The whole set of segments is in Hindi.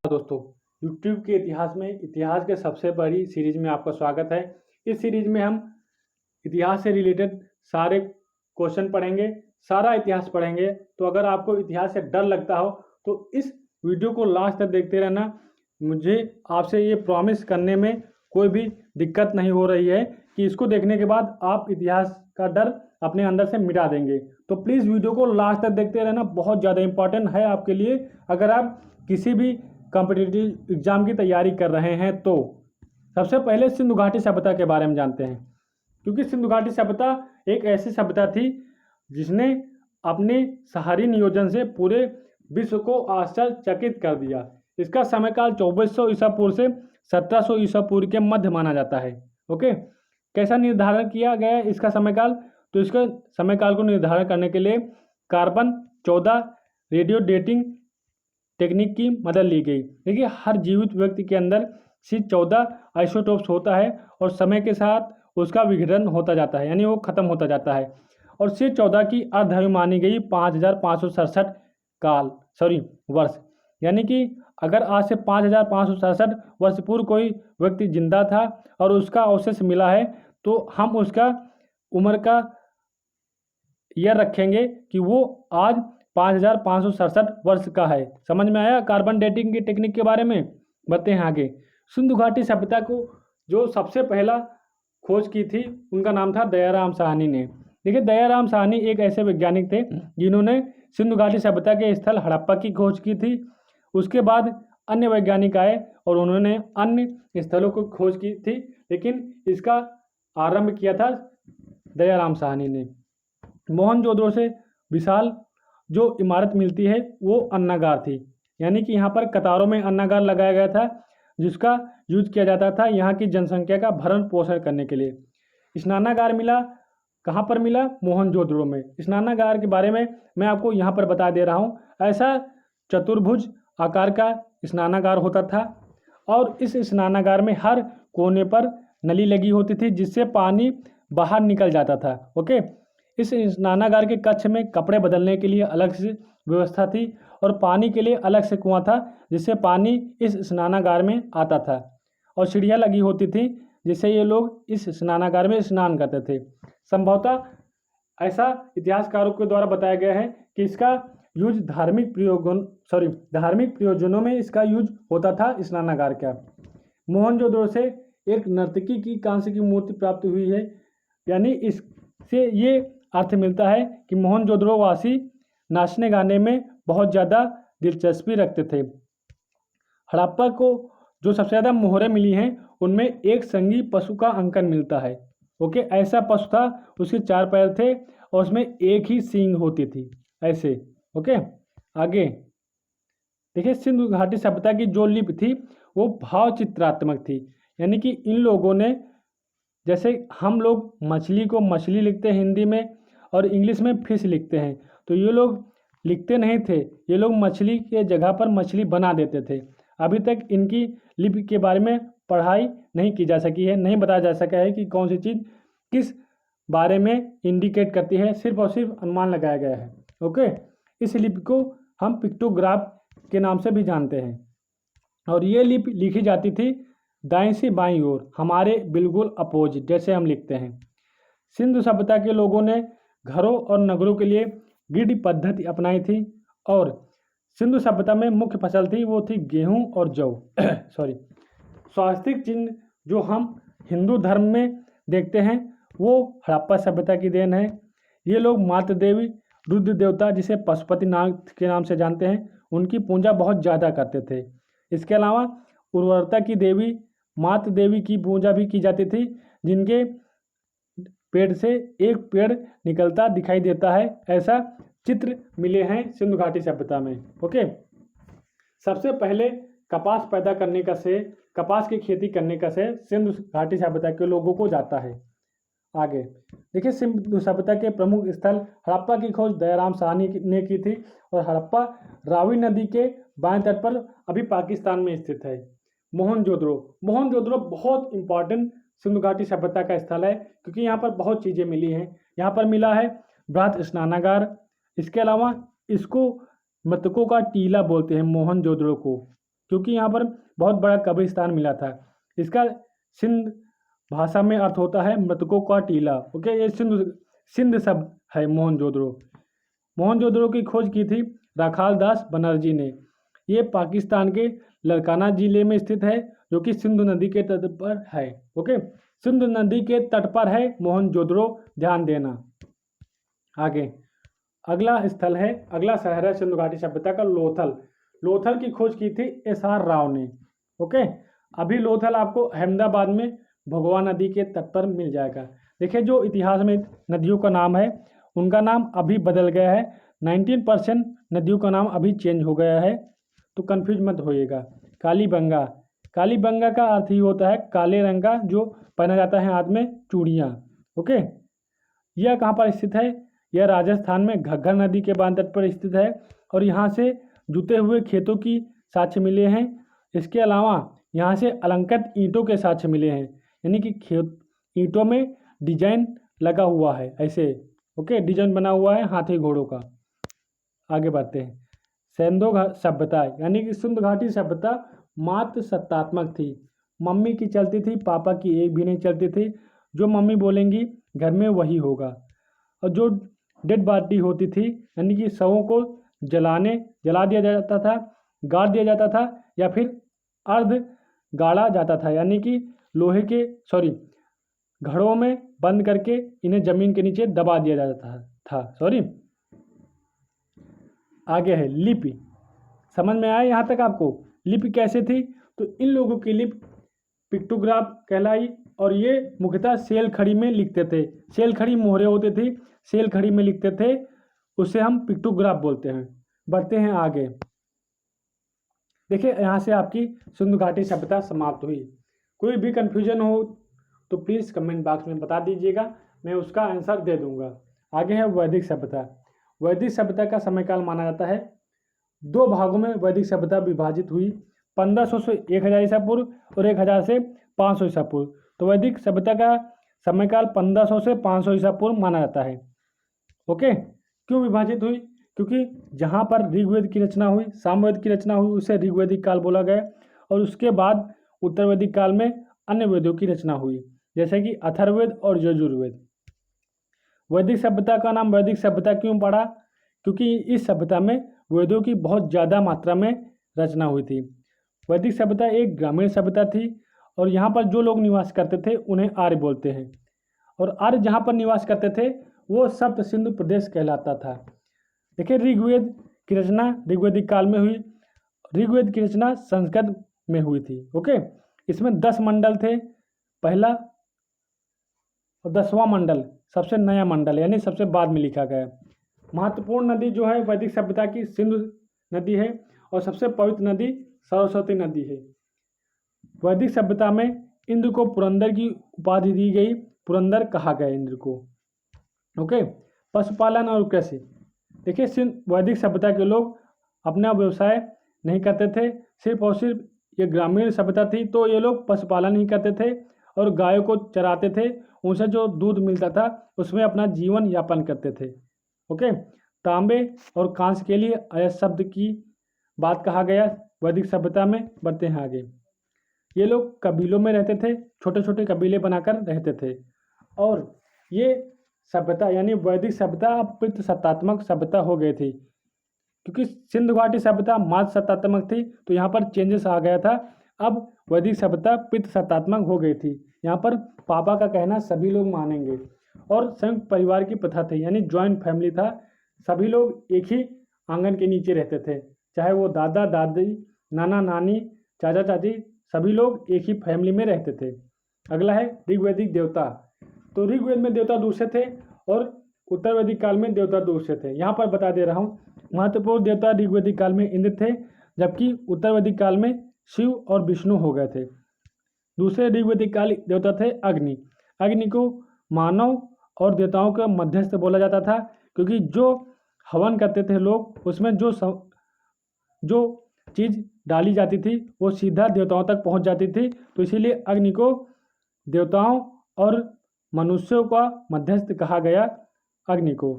दोस्तों, यूट्यूब के इतिहास में इतिहास के सबसे बड़ी सीरीज में आपका स्वागत है। इस सीरीज में हम इतिहास से रिलेटेड सारे क्वेश्चन पढ़ेंगे, सारा इतिहास पढ़ेंगे। तो अगर आपको इतिहास से डर लगता हो तो इस वीडियो को लास्ट तक देखते रहना। मुझे आपसे ये प्रॉमिस करने में कोई भी दिक्कत नहीं हो रही है कि इसको देखने के बाद आप इतिहास का डर अपने अंदर से मिटा देंगे। तो प्लीज़ वीडियो को लास्ट तक देखते रहना, बहुत ज़्यादा इंपॉर्टेंट है आपके लिए। अगर आप किसी भी कॉम्पिटिटिव एग्जाम की तैयारी कर रहे हैं तो सबसे पहले सिंधु घाटी सभ्यता के बारे में जानते हैं, क्योंकि सिंधु घाटी सभ्यता एक ऐसी सभ्यता थी जिसने अपने शहरी नियोजन से पूरे विश्व को आश्चर्यचकित कर दिया। इसका समयकाल 2400 ईसा पूर्व से 1700 ईसा पूर्व के मध्य माना जाता है। ओके, कैसा निर्धारण किया गया है इसका समयकाल? तो इसका समयकाल को निर्धारण करने के लिए कार्बन 14 रेडियो डेटिंग टेक्निक की मदद ली गई। देखिए, हर जीवित व्यक्ति के अंदर C14 आइसोटोप्स होता है और समय के साथ उसका विघटन होता जाता है, यानी वो खत्म होता जाता है। और C14 की अर्धायु मानी गई 5567 वर्ष। यानी कि अगर आज से 5567 वर्ष पूर्व कोई व्यक्ति जिंदा था और उसका अवशेष मिला है तो हम उसका उम्र का ईयर रखेंगे कि वो आज 5567 वर्ष का है। समझ में आया कार्बन डेटिंग की टेक्निक के बारे में? बढ़ते हैं आगे। सिंधु घाटी सभ्यता को जो सबसे पहला खोज की थी उनका नाम था दयाराम साहनी ने। देखिए, दयाराम साहनी एक ऐसे वैज्ञानिक थे जिन्होंने सिंधु घाटी सभ्यता के स्थल हड़प्पा की खोज की थी। उसके बाद अन्य वैज्ञानिक आए और उन्होंने अन्य स्थलों को खोज की थी, लेकिन इसका आरंभ किया था दयाराम साहनी ने। मोहनजोदड़ो से विशाल जो इमारत मिलती है वो अन्नागार थी, यानी कि यहाँ पर कतारों में अन्नागार लगाया गया था जिसका यूज किया जाता था यहाँ की जनसंख्या का भरण पोषण करने के लिए। स्नानागार मिला, कहाँ पर मिला? मोहनजोदड़ो में। स्नानागार के बारे में मैं आपको यहाँ पर बता दे रहा हूँ। ऐसा चतुर्भुज आकार का स्नानागार होता था और इस स्नानागार में हर कोने पर नली लगी होती थी जिससे पानी बाहर निकल जाता था। ओके, इस स्नानागार के कक्ष में कपड़े बदलने के लिए अलग से व्यवस्था थी और पानी के लिए अलग से कुआं था जिससे पानी इस स्नानागार में आता था, और सीढ़ियाँ लगी होती थी जिससे ये लोग इस स्नानागार में स्नान करते थे। संभवतः ऐसा इतिहासकारों के द्वारा बताया गया है कि इसका यूज धार्मिक प्रयोजनों में इसका यूज होता था स्नानागार का। मोहनजोदड़ो से एक नर्तकी की कांस्य की मूर्ति प्राप्त हुई है, यानी इससे ये अर्थ मिलता है कि मोहनजोदड़ो वासी नाचने गाने में बहुत ज़्यादा दिलचस्पी रखते थे। हड़प्पा को जो सबसे ज़्यादा मोहरें मिली हैं उनमें एक संगी पशु का अंकन मिलता है। ओके, ऐसा पशु था, उसके 4 पैर थे और उसमें एक ही सींग होती थी, ऐसे। ओके, आगे देखिए, सिंधु घाटी सभ्यता की जो लिपि थी वो भाव चित्रात्मक थी, यानी कि इन लोगों ने, जैसे हम लोग मछली को मछली लिखते हैं हिंदी में और इंग्लिश में फिश लिखते हैं, तो ये लोग लिखते नहीं थे, ये लोग मछली के जगह पर मछली बना देते थे। अभी तक इनकी लिपि के बारे में पढ़ाई नहीं की जा सकी है, नहीं बताया जा सका है कि कौन सी चीज़ किस बारे में इंडिकेट करती है, सिर्फ और सिर्फ अनुमान लगाया गया है। ओके, इस लिपि को हम पिक्टोग्राफ के नाम से भी जानते हैं और ये लिपि लिखी जाती थी दाएं से बाईं ओर, हमारे बिल्कुल अपोजिट जैसे हम लिखते हैं। सिंधु सभ्यता के लोगों ने घरों और नगरों के लिए ग्रिड पद्धति अपनाई थी और सिंधु सभ्यता में मुख्य फसल थी वो थी गेहूं और जौ। स्वास्तिक चिन्ह जो हम हिंदू धर्म में देखते हैं वो हड़प्पा सभ्यता की देन है। ये लोग मातृ देवी रुद्र देवता, जिसे पशुपतिनाथ के नाम से जानते हैं, उनकी पूजा बहुत ज़्यादा करते थे। इसके अलावा उर्वरता की देवी मातृ देवी की पूजा भी की जाती थी, जिनके पेड़ से एक पेड़ निकलता दिखाई देता है। ऐसा चित्र मिले हैं सिंधु घाटी सभ्यता में। ओके, सबसे पहले कपास पैदा करने का श्रेय, कपास की खेती करने का श्रेय सिंधु घाटी सभ्यता के लोगों को जाता है। आगे देखिए, सिंधु सभ्यता के प्रमुख स्थल हड़प्पा की खोज दयाराम साहनी ने की थी और हड़प्पा रावी नदी के बाएं तट पर अभी पाकिस्तान में स्थित है। मोहनजोदड़ो बहुत इंपॉर्टेंट सिंधु घाटी सभ्यता का स्थल है, क्योंकि यहाँ पर बहुत चीज़ें मिली हैं। यहाँ पर मिला है बृहत स्नानागार, इसके अलावा इसको मृतकों का टीला बोलते हैं मोहनजोदड़ो को। क्योंकि यहाँ पर बहुत बड़ा कब्रिस्तान मिला था। इसका सिंध भाषा में अर्थ होता है मृतकों का टीला। ओके, ये सिंध शब्द है मोहनजोदड़ो। मोहनजोदड़ो की खोज की थी राखाल दास बनर्जी ने। ये पाकिस्तान के लड़काना जिले में स्थित है, जो कि सिंधु नदी के तट पर है। ओके, सिंधु नदी के तट पर है मोहनजोदड़ो, ध्यान देना। आगे अगला शहर है सिंधु घाटी सभ्यता का लोथल। लोथल की खोज की थी SR राव ने। ओके, अभी लोथल आपको अहमदाबाद में भगवा नदी के तट पर मिल जाएगा। देखिए, जो इतिहास में नदियों का नाम है उनका नाम अभी बदल गया है। 19% नदियों का नाम अभी चेंज हो गया है, तो कन्फ्यूज मत होइएगा। कालीबंगा, कालीबंगा का अर्थ ही होता है काले रंग का जो पहना जाता है हाथ में चूड़ियाँ। ओके, यह कहाँ पर स्थित है? यह राजस्थान में घग्गर नदी के बांध तट पर स्थित है और यहाँ से जुते हुए खेतों की साक्ष्य मिले हैं। इसके अलावा यहाँ से अलंकृत ईंटों के साक्ष्य मिले हैं, यानी कि ईंटों में डिजाइन लगा हुआ है ऐसे। ओके, डिजाइन बना हुआ है हाथी घोड़ों का। आगे बढ़ते हैं। सिंधु सभ्यता, यानी कि सिंधु घाटी सभ्यता मात्र सत्तात्मक थी। मम्मी की चलती थी, पापा की एक भी नहीं चलती थी। जो मम्मी बोलेंगी घर में वही होगा। और जो डेड बॉडी होती थी, यानी कि शवों को जला दिया जाता था, गाड़ दिया जाता था, या फिर अर्ध गाड़ा जाता था, यानी कि घड़ों में बंद करके इन्हें जमीन के नीचे दबा दिया जाता था। आगे है लिपि। समझ में आया यहाँ तक आपको? लिपि कैसे थी? तो इन लोगों की लिपि पिक्टोग्राफ कहलाई, और ये मुख्यतः सेल खड़ी में लिखते थे। सेल खड़ी मोहरे होते थे, सेल खड़ी में लिखते थे, उसे हम पिक्टोग्राफ बोलते हैं। बढ़ते हैं आगे। देखिए, यहाँ से आपकी सिंधु घाटी सभ्यता समाप्त हुई। कोई भी कन्फ्यूजन हो तो प्लीज़ कमेंट बॉक्स में बता दीजिएगा, मैं उसका आंसर दे दूंगा। आगे है वैदिक सभ्यता। वैदिक सभ्यता का समयकाल माना जाता है, 2 भागों में वैदिक सभ्यता विभाजित हुई, 1500 से 1000 ईसा पूर्व और 1000 से 500 ईसा पूर्व। तो वैदिक सभ्यता का समयकाल 1500 से 500 ईसा पूर्व माना जाता है। ओके, क्यों विभाजित हुई? क्योंकि जहाँ पर ऋग्वेद की रचना हुई, सामवेद की रचना हुई, उसे ऋग्वैदिक काल बोला गया, और उसके बाद उत्तर वैदिक काल में अन्य वेदों की रचना हुई, जैसे कि अथर्ववेद और यजुर्वेद। वैदिक सभ्यता का नाम वैदिक सभ्यता क्यों पड़ा? क्योंकि इस सभ्यता में वेदों की बहुत ज़्यादा मात्रा में रचना हुई थी। वैदिक सभ्यता एक ग्रामीण सभ्यता थी, और यहाँ पर जो लोग निवास करते थे उन्हें आर्य बोलते हैं, और आर्य जहाँ पर निवास करते थे वो सप्त सिंधु प्रदेश कहलाता था। देखिए, ऋग्वेद की रचना ऋग्वैदिक काल में हुई। ऋग्वेद की रचना संस्कृत में हुई थी। ओके, इसमें 10 मंडल थे, पहला और 10वां मंडल सबसे नया मंडल, यानी सबसे बाद में लिखा गया। महत्वपूर्ण नदी जो है वैदिक सभ्यता की सिंधु नदी है, और सबसे पवित्र नदी सरस्वती नदी है। वैदिक सभ्यता में इंद्र को पुरंदर की उपाधि दी गई, पुरंदर कहा गया इंद्र को। ओके, पशुपालन और कृषि। देखिए, वैदिक सभ्यता के लोग अपना व्यवसाय नहीं करते थे, सिर्फ और सिर्फ ये ग्रामीण सभ्यता थी, तो ये लोग पशुपालन ही करते थे और गायों को चराते थे, उनसे जो दूध मिलता था उसमें अपना जीवन यापन करते थे। ओके, तांबे और कांस्य के लिए अयस्क शब्द की बात कहा गया वैदिक सभ्यता में। बढ़ते हैं आगे। ये लोग कबीलों में रहते थे, छोटे छोटे कबीले बनाकर रहते थे, और ये सभ्यता यानी वैदिक सभ्यता पितृ सत्तात्मक सभ्यता हो गई थी। क्योंकि सिंधु घाटी सभ्यता मात्र सत्तात्मक थी, तो यहाँ पर चेंजेस आ गया था। अब वैदिक सभ्यता पितृ सत्तात्मक हो गई थी। यहाँ पर पापा का कहना सभी लोग मानेंगे, और संयुक्त परिवार की प्रथा थी, यानी ज्वाइंट फैमिली था। सभी लोग एक ही आंगन के नीचे रहते थे, चाहे वो दादा दादी, नाना नानी, चाचा चाची, सभी लोग एक ही फैमिली में रहते थे। अगला है ऋग्वैदिक देवता। तो ऋग्वेद में देवता दूसरे थे, और उत्तर वैदिक काल में देवता दूसरे थे। यहाँ पर बता दे रहा हूँ, महत्वपूर्ण देवता ऋग्वैदिक काल में इंद्र थे, जबकि उत्तर वैदिक काल में शिव और विष्णु हो गए थे। दूसरे ऋग्वैदिक काल देवता थे अग्नि। अग्नि को मानव और देवताओं का मध्यस्थ बोला जाता था, क्योंकि जो हवन करते थे लोग, उसमें जो चीज़ डाली जाती थी वो सीधा देवताओं तक पहुंच जाती थी, तो इसीलिए अग्नि को देवताओं और मनुष्यों का मध्यस्थ कहा गया। अग्नि को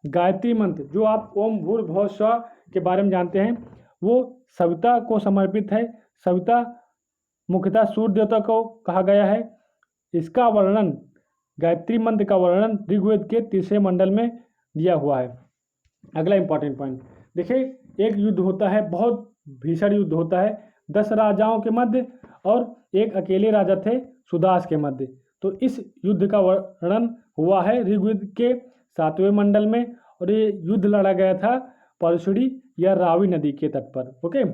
गायत्री मंत्र, जो आप ओम भूर्भुवः स्वः के बारे में जानते हैं, वो सविता को समर्पित है। सविता मुख्यतः सूर्य देवता को कहा गया है। इसका वर्णन, गायत्री मंत्र का वर्णन ऋग्वेद के 3 मंडल में दिया हुआ है। अगला इंपॉर्टेंट पॉइंट देखिए, एक युद्ध होता है, बहुत भीषण युद्ध होता है 10 राजाओं के मध्य और एक अकेले राजा थे सुदास के मध्य। तो इस युद्ध का वर्णन हुआ है ऋग्वेद के 7वें मंडल में और ये युद्ध लड़ा गया था परशुड़ी या रावी नदी के तट पर। ओके,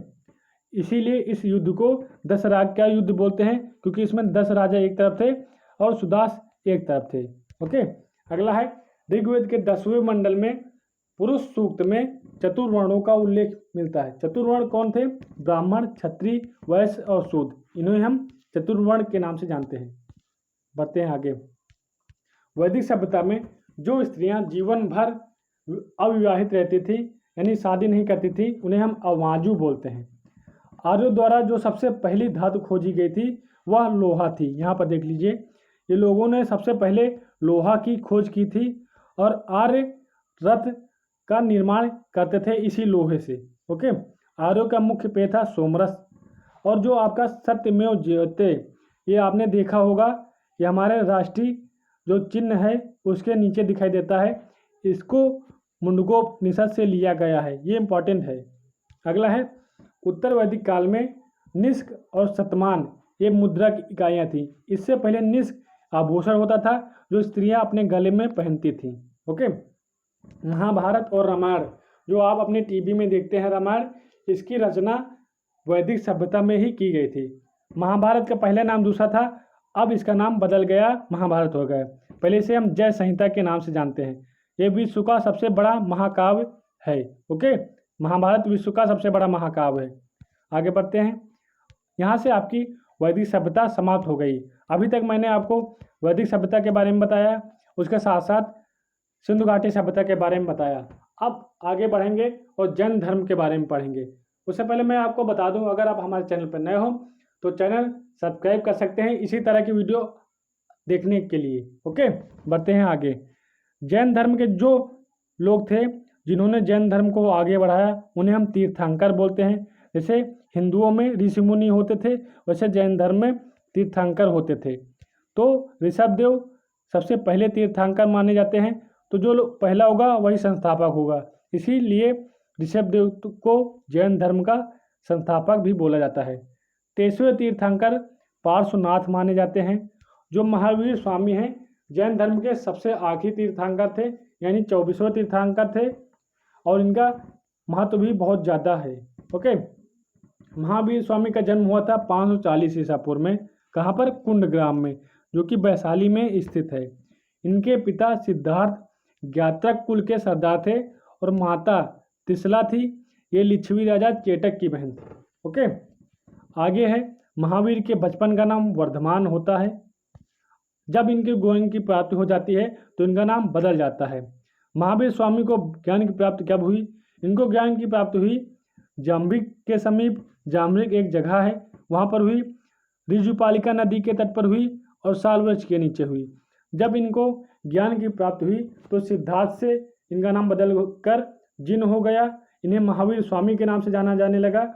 इसीलिए इस युद्ध को 10 राज का युद्ध बोलते हैं, क्योंकि इसमें 10 राजा एक तरफ थे और सुदास एक तरफ थे। ओके, अगला है ऋग्वेद के 10वें मंडल में पुरुष सूक्त में चतुर्वर्णों का उल्लेख मिलता है। चतुर्वर्ण कौन थे? ब्राह्मण, क्षत्रिय, वैश्य और शूद्र, इन्हें हम चतुर्वर्ण के नाम से जानते हैं। बढ़ते हैं आगे। वैदिक सभ्यता में जो स्त्रियां जीवन भर अविवाहित रहती थी, यानी शादी नहीं करती थी, उन्हें हम अवाजु बोलते हैं। आर्यों द्वारा जो सबसे पहली धातु खोजी गई थी वह लोहा थी। यहाँ पर देख लीजिए, ये लोगों ने सबसे पहले लोहा की खोज की थी और आर्य रथ का निर्माण करते थे इसी लोहे से। ओके, आर्यों का मुख्य पेय था सोमरस। और जो आपका सत्यमेव जयते, ये आपने देखा होगा, ये हमारे राष्ट्रीय जो चिन्ह है उसके नीचे दिखाई देता है। इसको मुंडकोपनिषद से लिया गया है, ये इंपॉर्टेंट है। अगला है उत्तर वैदिक काल में निष्क और शतमान ये मुद्रा की इकाइयाँ थी। इससे पहले निष्क आभूषण होता था जो स्त्रियां अपने गले में पहनती थी। ओके, महाभारत और रामायण जो आप अपने टीवी में देखते हैं रामायण, इसकी रचना वैदिक सभ्यता में ही की गई थी। महाभारत का पहले नाम दूसरा था, अब इसका नाम बदल गया, महाभारत हो गया। पहले से हम जय संहिता के नाम से जानते हैं। ये विश्व का सबसे बड़ा महाकाव्य है। ओके, महाभारत विश्व का सबसे बड़ा महाकाव्य है। आगे बढ़ते हैं। यहाँ से आपकी वैदिक सभ्यता समाप्त हो गई। अभी तक मैंने आपको वैदिक सभ्यता के बारे में बताया, उसके साथ साथ सिंधु घाटी सभ्यता के बारे में बताया। अब आगे बढ़ेंगे और जैन धर्म के बारे में पढ़ेंगे। उससे पहले मैं आपको बता दूं, अगर आप हमारे चैनल पर नए हो तो चैनल सब्सक्राइब कर सकते हैं इसी तरह की वीडियो देखने के लिए। ओके, बढ़ते हैं आगे। जैन धर्म के जो लोग थे जिन्होंने जैन धर्म को आगे बढ़ाया, उन्हें हम तीर्थंकर बोलते हैं। जैसे हिंदुओं में ऋषि मुनि होते थे, वैसे जैन धर्म में तीर्थंकर होते थे। तो ऋषभदेव सबसे पहले तीर्थंकर माने जाते हैं। तो जो लोग पहला होगा वही संस्थापक होगा, इसीलिए ऋषभदेव को जैन धर्म का संस्थापक भी बोला जाता है। 23वें तीर्थंकर पार्श्वनाथ माने जाते हैं, जो महावीर स्वामी हैं। जैन धर्म के सबसे आखिरी तीर्थंकर थे, यानी 24वें तीर्थंकर थे और इनका महत्व भी बहुत ज़्यादा है। ओके, महावीर स्वामी का जन्म हुआ था 540 ईसा पूर्व में। कहाँ पर? कुंडग्राम में, जो कि वैशाली में स्थित है। इनके पिता सिद्धार्थ ज्ञात्रक कुल के सरदार थे और माता त्रिशला थी, ये लिच्छवी राजा चेटक की बहन थी। ओके, आगे है महावीर के बचपन का नाम वर्धमान होता है। जब इनके ज्ञान की प्राप्ति हो जाती है तो इनका नाम बदल जाता है। महावीर स्वामी को ज्ञान की प्राप्ति कब हुई? इनको ज्ञान की प्राप्ति हुई जाम्बिक के समीप, जाम्बिक एक जगह है, वहाँ पर हुई। ऋजुपालिका नदी के तट पर हुई और साल वृक्ष के नीचे हुई। जब इनको ज्ञान की प्राप्ति हुई तो सिद्धार्थ से इनका नाम बदल कर जिन हो गया। इन्हें महावीर स्वामी के नाम से जाना जाने लगा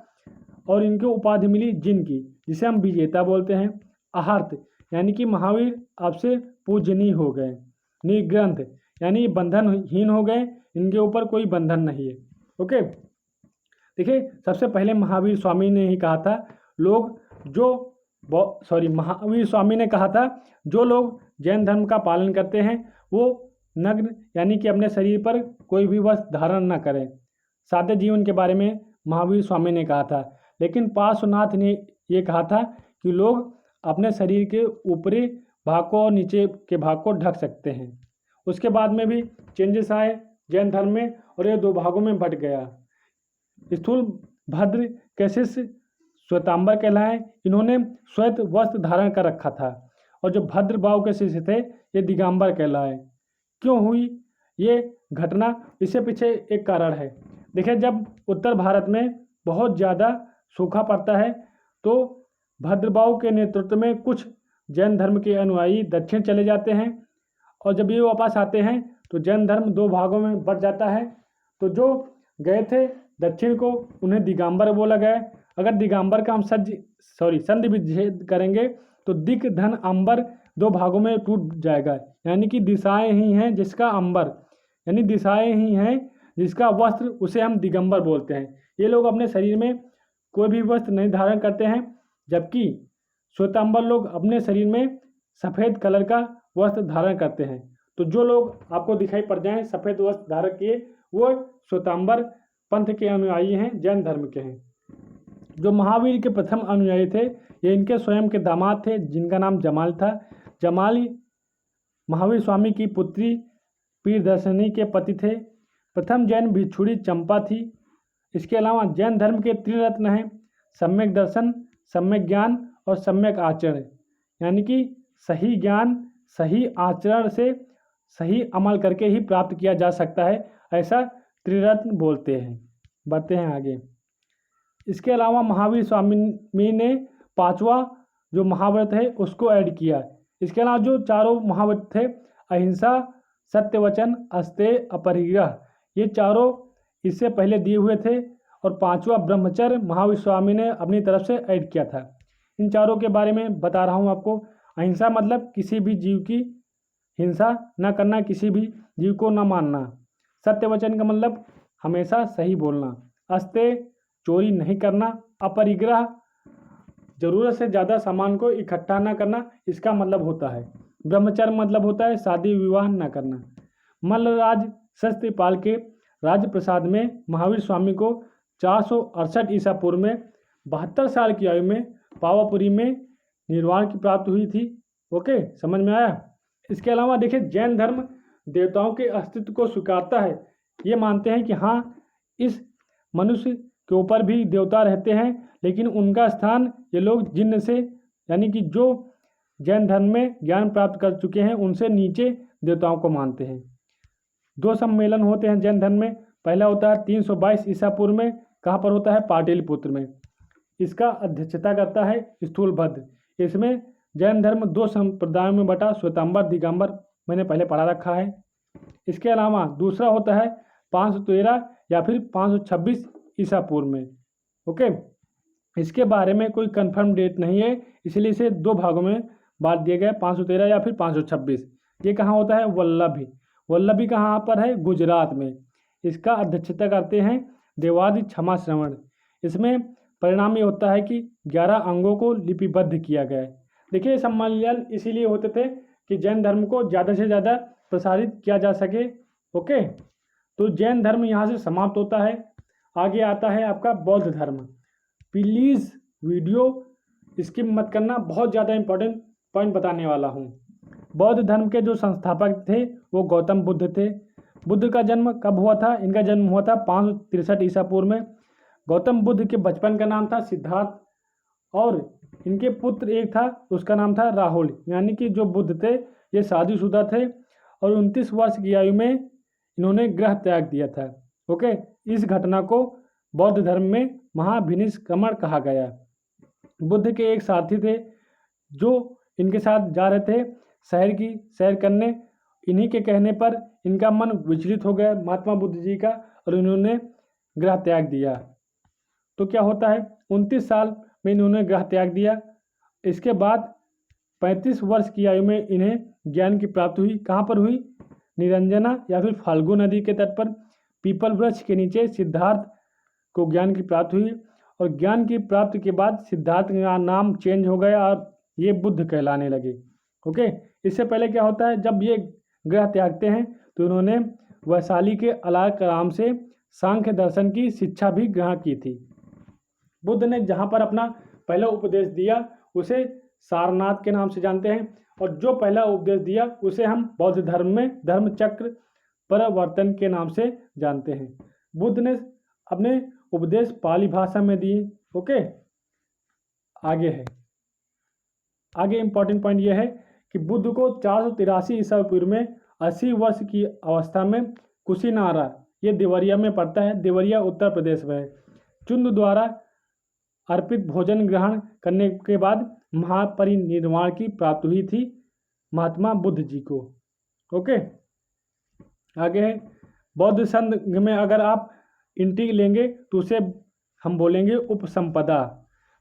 और इनको उपाधि मिली जिन की, जिसे हम विजेता बोलते हैं। आहर्त यानी कि महावीर आपसे पूजनीय हो गए। निर्ग्रंथ यानी बंधनहीन हो गए, इनके ऊपर कोई बंधन नहीं है। ओके, देखिए, सबसे पहले महावीर स्वामी ने ही कहा था महावीर स्वामी ने कहा था जो लोग जैन धर्म का पालन करते हैं वो नग्न यानी कि अपने शरीर पर कोई भी वस्त्र धारण न करें। सादे जीवन के बारे में महावीर स्वामी ने कहा था। लेकिन पार्श्वनाथ ने ये कहा था कि लोग अपने शरीर के ऊपरी भाग को और नीचे के भाग को ढक सकते हैं। उसके बाद में भी चेंजेस आए जैन धर्म में और ये 2 भागों में बंट गया। स्थूल भद्र कैसिस श्वेतांबर कहलाए, इन्होंने श्वेत वस्त्र धारण कर रखा था। और जो भद्र बाहु के शिष्य थे ये दिगंबर कहलाए। क्यों हुई ये घटना? इसके पीछे एक कारण है। देखिए, जब उत्तर भारत में बहुत ज़्यादा सूखा पड़ता है तो भद्रबाहु के नेतृत्व में कुछ जैन धर्म के अनुयायी दक्षिण चले जाते हैं और जब ये वापस आते हैं तो जैन धर्म 2 भागों में बंट जाता है। तो जो गए थे दक्षिण को उन्हें दिगंबर बोला गया। अगर दिगंबर का हम संधि विच्छेद करेंगे तो दिक् धन अंबर 2 भागों में टूट जाएगा, यानी कि दिशाएं ही हैं जिसका अंबर, यानी दिशाएं ही हैं जिसका वस्त्र, उसे हम दिगंबर बोलते हैं। ये लोग अपने शरीर में कोई भी वस्त्र नहीं धारण करते हैं, जबकि श्वेतांबर लोग अपने शरीर में सफ़ेद कलर का वस्त्र धारण करते हैं। तो जो लोग आपको दिखाई पड़ जाएं सफ़ेद वस्त्र धारण किए, वो श्वेतांबर पंथ के अनुयायी हैं, जैन धर्म के हैं। जो महावीर के प्रथम अनुयायी थे ये इनके स्वयं के दामाद थे, जिनका नाम जमाल था। जमाल महावीर स्वामी की पुत्री प्रियदर्शिनी के पति थे। प्रथम जैन भिक्षुणी चंपा थी। इसके अलावा जैन धर्म के त्रिरत्न हैं, सम्यक दर्शन, सम्यक ज्ञान और सम्यक आचरण, यानी कि सही ज्ञान सही आचरण से सही अमल करके ही प्राप्त किया जा सकता है, ऐसा त्रिरत्न बोलते हैं। बढ़ते हैं आगे। इसके अलावा महावीर स्वामी ने 5वां जो महाव्रत है उसको ऐड किया। इसके अलावा जो चारों महाव्रत थे, अहिंसा, सत्यवचन, अस्तेय, अपरिग्रह, ये चारों इससे पहले दिए हुए थे, और 5वां ब्रह्मचर्य महावीर स्वामी ने अपनी तरफ से ऐड किया था। इन चारों के बारे में बता रहा हूँ आपको। अहिंसा मतलब किसी भी जीव की हिंसा न करना, किसी भी जीव को न मारना। सत्यवचन का मतलब हमेशा सही बोलना। अस्तेय चोरी नहीं करना। अपरिग्रह जरूरत से ज़्यादा सामान को इकट्ठा न करना, इसका मतलब होता है। ब्रह्मचर्य मतलब होता है शादी विवाह न करना। मल्लराज सत्यपाल के राज्य प्रसाद में महावीर स्वामी को 468 ईसा पूर्व में 72 साल की आयु में पावापुरी में निर्वाण की प्राप्ति हुई थी। ओके, समझ में आया। इसके अलावा देखिए, जैन धर्म देवताओं के अस्तित्व को स्वीकारता है। ये मानते हैं कि हाँ, इस मनुष्य के ऊपर भी देवता रहते हैं, लेकिन उनका स्थान ये लोग जिन्न से, यानी कि जो जैन धर्म में ज्ञान प्राप्त कर चुके हैं उनसे नीचे देवताओं को मानते हैं। 2 सम्मेलन होते हैं जैन धर्म में। पहला होता है 322 ईसा पूर्व में, कहाँ पर होता है? पाटलिपुत्र में। इसका अध्यक्षता करता है स्थूलभद्र। इसमें जैन धर्म 2 संप्रदायों में बटा, श्वेतांबर दिगंबर, मैंने पहले पढ़ा रखा है। इसके अलावा दूसरा होता है 513 या फिर 526 ईसा पूर्व में। ओके, इसके बारे में कोई कंफर्म डेट नहीं है, इसलिए इसे 2 भागों में बांट दिया गया, 513 या फिर 526। ये कहाँ होता है? वल्लभी। वल्लभी कहाँ पर है? गुजरात में। इसका अध्यक्षता करते हैं देवादि क्षमा श्रवण। इसमें परिणाम ये होता है कि 11 अंगों को लिपिबद्ध किया गया है। देखिए, ये सम्मेलन इसीलिए होते थे कि जैन धर्म को ज़्यादा से ज़्यादा प्रसारित किया जा सके। ओके, तो जैन धर्म यहाँ से समाप्त होता है। आगे आता है आपका बौद्ध धर्म। प्लीज़ वीडियो स्किप मत करना, बहुत ज़्यादा इंपॉर्टेंट पॉइंट बताने वाला हूँ। बौद्ध धर्म के जो संस्थापक थे वो गौतम बुद्ध थे। बुद्ध का जन्म कब हुआ था? इनका जन्म हुआ था 563 ईसा पूर्व में। गौतम बुद्ध के बचपन का नाम था सिद्धार्थ, और इनके पुत्र एक था, उसका नाम था राहुल। यानी कि जो बुद्ध थे ये शादीशुदा थे, और 29 वर्ष की आयु में इन्होंने ग्रह त्याग दिया था। ओके, इस घटना को बौद्ध धर्म में महाभिनिष्क्रमण कहा गया। बुद्ध के एक साथी थे जो इनके साथ जा रहे थे शहर की सैर करने। इन्हीं के कहने पर इनका मन विचलित हो गया महात्मा बुद्ध जी का, और इन्होंने ग्रह त्याग दिया। तो क्या होता है, 29 साल में इन्होंने ग्रह त्याग दिया। इसके बाद 35 वर्ष की आयु में इन्हें ज्ञान की प्राप्ति हुई। कहाँ पर हुई? निरंजना या फिर फाल्गु नदी के तट पर पीपल वृक्ष के नीचे सिद्धार्थ को ज्ञान की प्राप्ति हुई। और ज्ञान की प्राप्ति के बाद सिद्धार्थ का नाम चेंज हो गया और ये बुद्ध कहलाने लगे। ओके, इससे पहले क्या होता है, जब ये ग्रह त्यागते हैं तो इन्होंने वैशाली के अलाराम से सांख्य दर्शन की शिक्षा भी ग्रहण की थी। बुद्ध ने जहाँ पर अपना पहला उपदेश दिया उसे सारनाथ के नाम से जानते हैं, और जो पहला उपदेश दिया उसे हम बौद्ध धर्म में धर्मचक्र प्रवर्तन के नाम से जानते हैं। बुद्ध ने अपने उपदेश पाली भाषा में दिए। ओके, आगे इंपॉर्टेंट पॉइंट यह है कि बुद्ध को 483 ईसा पूर्व में 80 वर्ष की अवस्था में कुशीनारा, ये देवरिया में पड़ता है, देवरिया उत्तर प्रदेश में है, चुंद द्वारा अर्पित भोजन ग्रहण करने के बाद महापरिनिर्वाण की प्राप्ति हुई थी महात्मा बुद्ध जी को। ओके, आगे है बौद्ध संघ में अगर आप इंटी लेंगे तो उसे हम बोलेंगे उपसंपदा।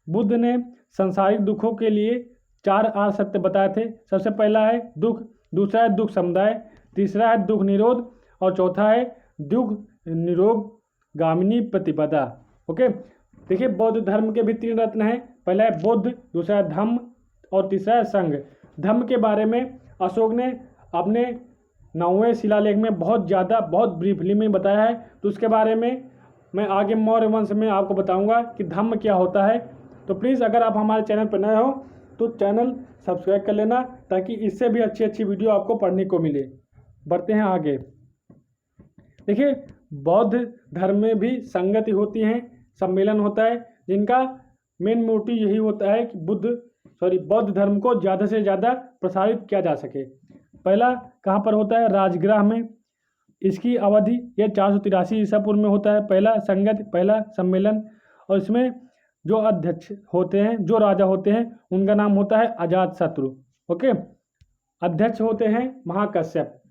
बुद्ध ने संसारिक दुखों के लिए 4 आर्य सत्य बताए थे। सबसे पहला है दुख, दूसरा है दुख समुदाय, तीसरा है दुख निरोध और चौथा है दुख निरोग गामिनी प्रतिपदा। ओके, देखिए बौद्ध धर्म के भी 3 रत्न हैं। पहला है बुद्ध, दूसरा है धम्म और तीसरा है संघ। धम्म के बारे में अशोक ने अपने 9वें शिलालेख में बहुत ब्रीफली में बताया है, तो उसके बारे में मैं आगे मौर्य वंश में आपको बताऊंगा कि धम्म क्या होता है। तो प्लीज़ अगर आप हमारे चैनल पर नए हो तो चैनल सब्सक्राइब कर लेना, ताकि इससे भी अच्छी वीडियो आपको पढ़ने को मिले। बढ़ते हैं आगे। देखिए बौद्ध धर्म में भी संगति होती हैं, सम्मेलन होता है, जिनका मेन मोटिव यही होता है कि बौद्ध धर्म को ज़्यादा से ज़्यादा प्रसारित किया जा सके। पहला कहाँ पर होता है? राजगृह में। इसकी अवधि यह 483 ईसा पूर्व में होता है, पहला सम्मेलन। और इसमें जो अध्यक्ष होते हैं, जो राजा होते हैं, उनका नाम होता है अजातशत्रु। ओके, अध्यक्ष होते हैं महाकश्यप।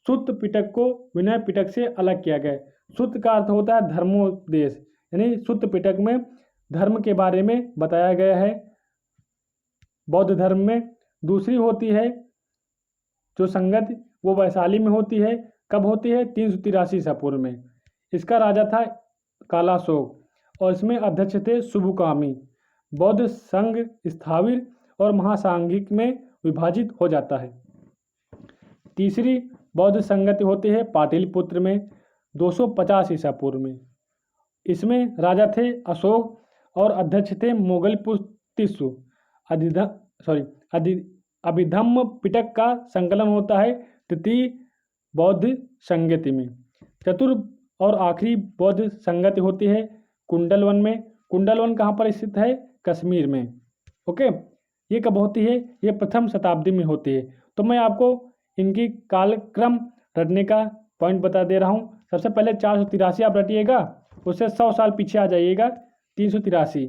सूत्र पिटक को विनय पिटक से अलग किया गया। सूत्र का अर्थ होता है धर्मोपदेश, यानी सूत्र पिटक में धर्म के बारे में बताया गया है बौद्ध धर्म में। दूसरी होती है जो संगति, वो वैशाली में होती है। कब होती है? 383 ईसा पूर्व में। इसका राजा था कालाशोक और इसमें अध्यक्ष थे शुभकामी। बौद्ध संघ स्थाविर और महासांघिक में विभाजित हो जाता है। तीसरी बौद्ध संगति होती है पाटलिपुत्र में 250 ईसा पूर्व में। इसमें राजा थे अशोक और अध्यक्ष थे मोगलपुतिस्सु। अभिधम्म पिटक का संकलन होता है तृतीय बौद्ध संगति में। चतुर्थ और आखिरी बौद्ध संगति होती है कुंडलवन में। कुंडलवन कहाँ पर स्थित है? कश्मीर में। ओके, ये कब होती है? ये प्रथम शताब्दी में होती है। तो मैं आपको इनकी कालक्रम रटने का पॉइंट बता दे रहा हूँ। सबसे पहले 483 आप रटिएगा, उससे 100 साल पीछे आ जाइएगा 383,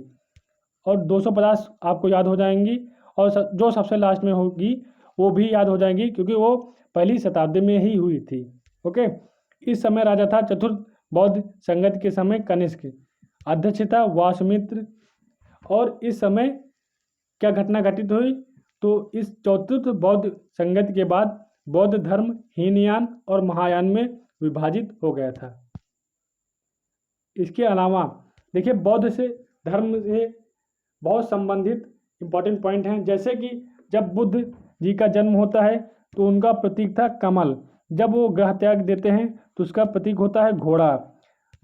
और 250 आपको याद हो जाएंगी, और जो सबसे लास्ट में होगी वो भी याद हो जाएंगी, क्योंकि वो पहली शताब्दी में ही हुई थी। ओके, इस समय राजा था चतुर्थ बौद्ध संगति के समय कनिष्क, अध्यक्ष था वासुमित्र। और इस समय क्या घटना घटित हुई? तो इस चतुर्थ बौद्ध संगति के बाद बौद्ध धर्म हीनयान और महायान में विभाजित हो गया था। इसके अलावा देखिए बौद्ध से धर्म से बहुत संबंधित इम्पोर्टेंट पॉइंट हैं, जैसे कि जब बुद्ध जी का जन्म होता है तो उनका प्रतीक था कमल। जब वो ग्रह त्याग देते हैं तो उसका प्रतीक होता है घोड़ा।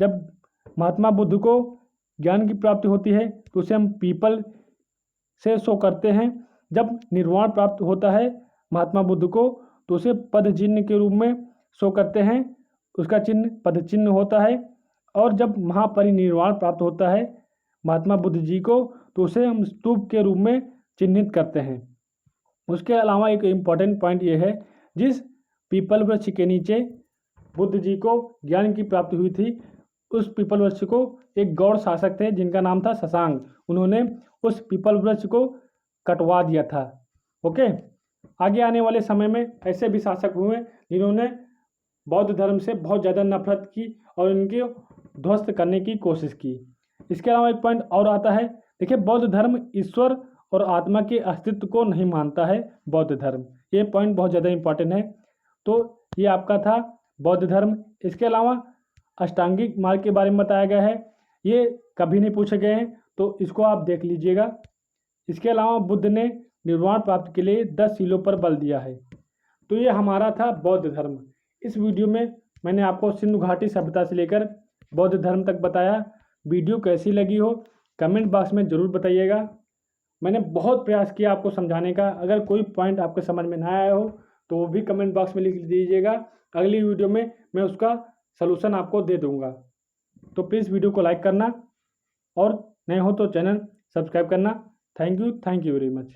जब महात्मा बुद्ध को ज्ञान की प्राप्ति होती है तो उसे हम पीपल से शो करते हैं। जब निर्वाण प्राप्त होता है महात्मा बुद्ध को तो उसे पद चिन्ह के रूप में शो करते हैं, उसका चिन्ह पद चिन्ह होता है। और जब महापरिनिर्वाण प्राप्त होता है महात्मा बुद्ध जी को तो उसे हम स्तूप के रूप में चिन्हित करते हैं। उसके अलावा एक इम्पॉर्टेंट पॉइंट ये है, जिस पीपल वृक्ष के नीचे बुद्ध जी को ज्ञान की प्राप्ति हुई थी, उस पीपल वृक्ष को एक गौड़ शासक थे जिनका नाम था शशांक, उन्होंने उस पीपल वृक्ष को कटवा दिया था। ओके, आगे आने वाले समय में ऐसे भी शासक हुए जिन्होंने बौद्ध धर्म से बहुत ज़्यादा नफरत की और इनके ध्वस्त करने की कोशिश की। इसके अलावा एक पॉइंट और आता है, देखिए बौद्ध धर्म ईश्वर और आत्मा के अस्तित्व को नहीं मानता है बौद्ध धर्म। ये पॉइंट बहुत ज़्यादा इंपॉर्टेंट है। तो ये आपका था बौद्ध धर्म। इसके अलावा अष्टांगिक मार्ग के बारे में बताया गया है, ये कभी नहीं पूछे गए हैं, तो इसको आप देख लीजिएगा। इसके अलावा बुद्ध ने निर्वाण प्राप्ति के लिए 10 शीलों पर बल दिया है। तो ये हमारा था बौद्ध धर्म। इस वीडियो में मैंने आपको सिंधु घाटी सभ्यता से लेकर बौद्ध धर्म तक बताया। वीडियो कैसी लगी हो कमेंट बॉक्स में ज़रूर बताइएगा। मैंने बहुत प्रयास किया आपको समझाने का। अगर कोई पॉइंट आपको समझ में ना आया हो तो वो भी कमेंट बॉक्स में लिख दीजिएगा। अगली वीडियो में मैं उसका सलूशन आपको दे दूँगा। तो प्लीज़ वीडियो को लाइक करना और नए हो तो चैनल सब्सक्राइब करना। Thank you very much.